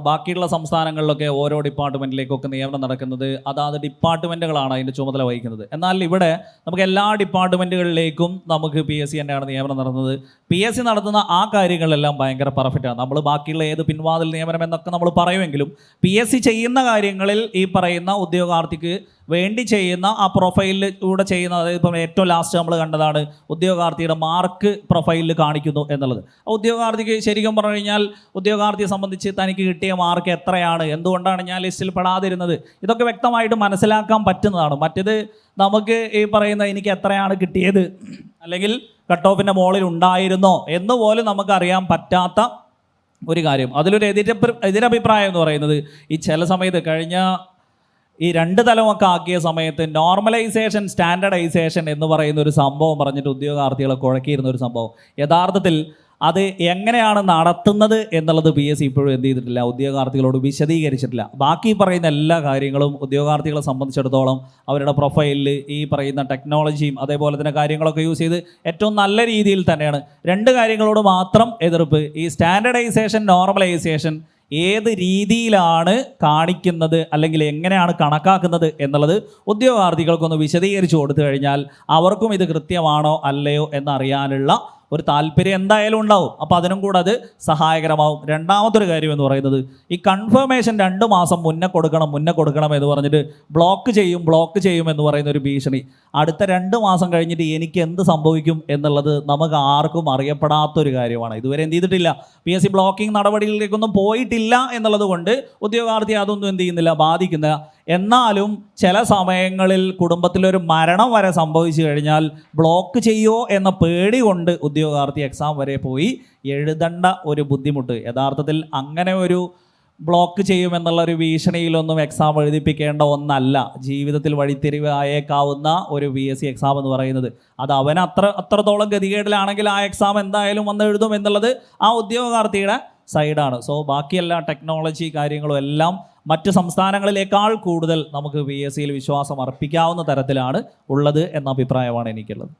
ബാക്കിയുള്ള സംസ്ഥാനങ്ങളിലൊക്കെ ഓരോ ഡിപ്പാർട്ട്മെൻറ്റിലേക്കൊക്കെ നിയമനം നടക്കുന്നത് അതാത് ഡിപ്പാർട്ട്മെൻറ്റുകളാണ് അതിൻ്റെ ചുമതല വഹിക്കുന്നത്. എന്നാൽ ഇവിടെ നമുക്ക് എല്ലാ ഡിപ്പാർട്ട്മെൻറ്റുകളിലേക്കും നമുക്ക് PSC തന്നെയാണ് നിയമനം നടത്തുന്നത്. PSC നടത്തുന്ന ആ കാര്യങ്ങളെല്ലാം ഭയങ്കര പെർഫെക്റ്റാണ്. നമ്മൾ ബാക്കിയുള്ള ഏത് പിൻവാതിൽ നിയമനം എന്നൊക്കെ നമ്മൾ പറയുമെങ്കിലും PSC ചെയ്യുന്ന കാര്യങ്ങളിൽ ഈ പറയുന്ന ഉദ്യോഗാർത്ഥിക്ക് വേണ്ടി ചെയ്യുന്ന ആ പ്രൊഫൈലിലൂടെ ചെയ്യുന്ന, അതായത് ഇപ്പം ഏറ്റവും ലാസ്റ്റ് നമ്മൾ കണ്ടതാണ് ഉദ്യോഗാർത്ഥിയുടെ മാർക്ക് പ്രൊഫൈലിൽ കാണിക്കുന്നു എന്നുള്ളത്. ഉദ്യോഗാർത്ഥിക്ക് ശരിക്കും പറഞ്ഞു കഴിഞ്ഞാൽ ഉദ്യോഗാർത്ഥിയെ സംബന്ധിച്ച് തനിക്ക് കിട്ടിയ മാർക്ക് എത്രയാണ്, എന്തുകൊണ്ടാണ് ഞാൻ ലിസ്റ്റിൽ പെടാതിരുന്നത്, ഇതൊക്കെ വ്യക്തമായിട്ട് മനസ്സിലാക്കാൻ പറ്റുന്നതാണ്. മറ്റേത് നമുക്ക് ഈ പറയുന്ന എനിക്ക് എത്രയാണ് കിട്ടിയത് അല്ലെങ്കിൽ കട്ട് ഓഫിൻ്റെ മുകളിൽ ഉണ്ടായിരുന്നോ എന്ന് പോലും നമുക്കറിയാൻ പറ്റാത്ത ഒരു കാര്യം. അതിലൊരു എതിരഭിപ്രായം എന്ന് പറയുന്നത് ഈ ചില സമയത്ത് കഴിഞ്ഞ ഈ 2 തലമൊക്കെ ആക്കിയ സമയത്ത് നോർമലൈസേഷൻ, സ്റ്റാൻഡർഡൈസേഷൻ എന്ന് പറയുന്ന ഒരു സംഭവം പറഞ്ഞിട്ട് ഉദ്യോഗാർത്ഥികളെ കുഴക്കിയിരുന്ന ഒരു സംഭവം. യഥാർത്ഥത്തിൽ അത് എങ്ങനെയാണ് നടത്തുന്നത് എന്നുള്ളത് PSC ഇപ്പോഴും എന്ത് ചെയ്തിട്ടില്ല, ഉദ്യോഗാർത്ഥികളോട് വിശദീകരിച്ചിട്ടില്ല. ബാക്കി പറയുന്ന എല്ലാ കാര്യങ്ങളും ഉദ്യോഗാർത്ഥികളെ സംബന്ധിച്ചിടത്തോളം അവരുടെ പ്രൊഫൈലിൽ ഈ പറയുന്ന ടെക്നോളജിയും അതേപോലെ തന്നെ കാര്യങ്ങളൊക്കെ യൂസ് ചെയ്ത് ഏറ്റവും നല്ല രീതിയിൽ തന്നെയാണ്. 2 കാര്യങ്ങളോട് മാത്രം എതിർപ്പ്, ഈ സ്റ്റാൻഡർഡൈസേഷൻ, നോർമലൈസേഷൻ ഏത് രീതിയിലാണ് കാണിക്കുന്നത് അല്ലെങ്കിൽ എങ്ങനെയാണ് കണക്കാക്കുന്നത് എന്നുള്ളത് ഉദ്യോഗാർത്ഥികൾക്കൊന്ന് വിശദീകരിച്ചു കൊടുത്തു കഴിഞ്ഞാൽ അവർക്കും ഇത് കൃത്യമാണോ അല്ലയോ എന്നറിയാനുള്ള ഒരു താല്പര്യം എന്തായാലും ഉണ്ടാവും. അപ്പോൾ അതിനും കൂടെ അത് സഹായകരമാവും. രണ്ടാമതൊരു കാര്യം എന്ന് പറയുന്നത് ഈ കൺഫർമേഷൻ 2 മാസം മുന്നേ കൊടുക്കണം എന്ന് പറഞ്ഞിട്ട് ബ്ലോക്ക് ചെയ്യും എന്ന് പറയുന്ന ഒരു ഭീഷണി. അടുത്ത 2 മാസം കഴിഞ്ഞിട്ട് എനിക്ക് എന്ത് സംഭവിക്കും എന്നുള്ളത് നമുക്ക് ആർക്കും അറിയപ്പെടാത്തൊരു കാര്യമാണ്. ഇതുവരെ എന്ത് ചെയ്തിട്ടില്ല, PSC ബ്ലോക്കിംഗ് നടപടികളിലേക്കൊന്നും പോയിട്ടില്ല എന്നുള്ളത് കൊണ്ട് ഉദ്യോഗാർത്ഥി അതൊന്നും എന്ത് ചെയ്യുന്നില്ല, ബാധിക്കുന്നില്ല. എന്നാലും ചില സമയങ്ങളിൽ കുടുംബത്തിലൊരു മരണം വരെ സംഭവിച്ചു കഴിഞ്ഞാൽ ബ്ലോക്ക് ചെയ്യുമോ എന്ന പേടി കൊണ്ട് ഉദ്യോഗാർത്ഥി എക്സാം വരെ പോയി എഴുതേണ്ട ഒരു ബുദ്ധിമുട്ട്. യഥാർത്ഥത്തിൽ അങ്ങനെ ഒരു ബ്ലോക്ക് ചെയ്യുമെന്നുള്ളൊരു ഭീഷണിയിലൊന്നും എക്സാം എഴുതിപ്പിക്കേണ്ട ഒന്നല്ല. ജീവിതത്തിൽ വഴിത്തിരിവ് ആയേക്കാവുന്ന ഒരു PSC എക്സാം എന്ന് പറയുന്നത് അത് അവൻ അത്രത്തോളം ഗതികേടിലാണെങ്കിൽ ആ എക്സാം എന്തായാലും വന്ന് എഴുതും എന്നുള്ളത് ആ ഉദ്യോഗാർത്ഥിയുടെ സൈഡാണ്. സോ ബാക്കിയെല്ലാ ടെക്നോളജി കാര്യങ്ങളും എല്ലാം മറ്റ് സംസ്ഥാനങ്ങളിലേക്കാൾ കൂടുതൽ നമുക്ക് PSCയിൽ വിശ്വാസം അർപ്പിക്കാവുന്ന തരത്തിലാണ് ഉള്ളത് എന്ന അഭിപ്രായമാണ് എനിക്കുള്ളത്.